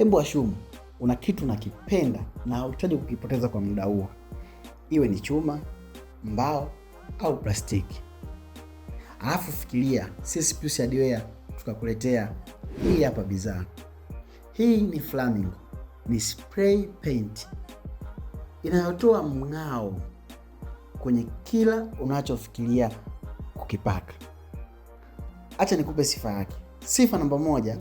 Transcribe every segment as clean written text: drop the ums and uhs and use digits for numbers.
Hebu ashumu una kitu unakipenda na hauhitaji kukipoteza kwa muda huo, iwe ni chuma, mbao au plastiki. Alafu fikiria sisi Piusi Hardware tukakuletea hii hapa bidhaa. Hii ni Flamingo, ni spray paint inayotoa mng'ao kwenye kila unachofikiria kukipaka. Acha nikupe sifa yake. Sifa namba 1,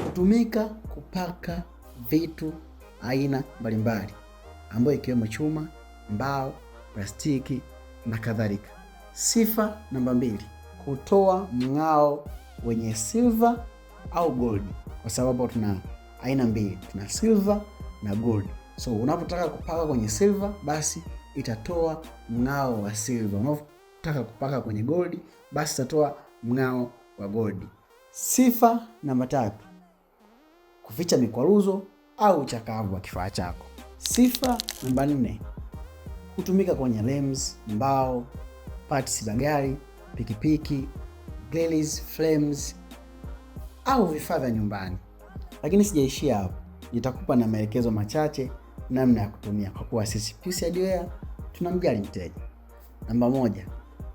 hutumika kupaka vitu aina mbalimbali ambayo ikiwemo chuma, mbao, plastiki na kadhalika. Sifa namba 2, hutoa mng'ao wenye silver au gold, kwa sababu tuna aina mbili, tuna silver na gold. So unapotaka kupaka kwenye silver, basi itatoa mng'ao wa silver. Unapotaka kupaka kwenye gold, basi itatoa mng'ao wa gold. Sifa namba 3, kuficha mikwaruzo au uchakavu wa kifaa chako. Sifa namba 4, hutumika kwenye rims, mbao, parts za gari, pikipiki, grills, frames au vifaa vya nyumbani. Lakini sijaishia hapo. Nitakupa na maelekezo machache namna ya kutumia, kwa kuwa sisi Piusi Hardware tunamjali mteja. Namba 1,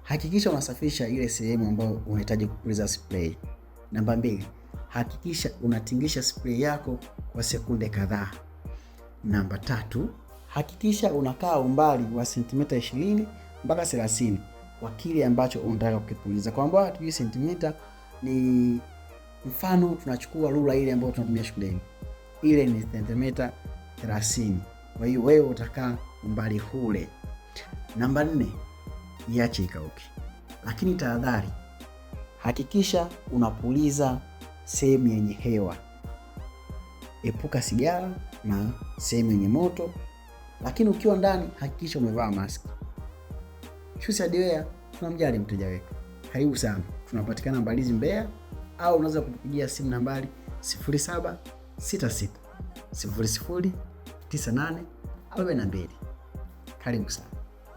hakikisha unasafisha ile sehemu ambayo unahitaji kupuliza spray. Namba 2, hakikisha unatingisha spray yako kwa sekunde kadhaa. Namba 3, hakikisha unakaa umbali wa sentimita 20 mpaka 30 kwa kile ambacho unataka kukipuliza. Kwa ambao hatujui sentimita, ni mfano tunachukua rula ile ambayo tunatumia shuleni. Ile ni sentimita 30. Kwa hiyo wewe utakaa umbali ule. Namba 4, iache ikauke. Lakini tahadhari, hakikisha unapuliza sehemu yenye hewa. Epuka sigara na sehemu yenye moto. Lakini ukiwa ndani, hakikisha umevaa mask. Piusi Hardware tunamjali mteja wetu. Karibu sana. Tunapatikana Mbalizi, Mbeya, au unaweza kutupigia simu nambari 0766 009842. Karibu sana.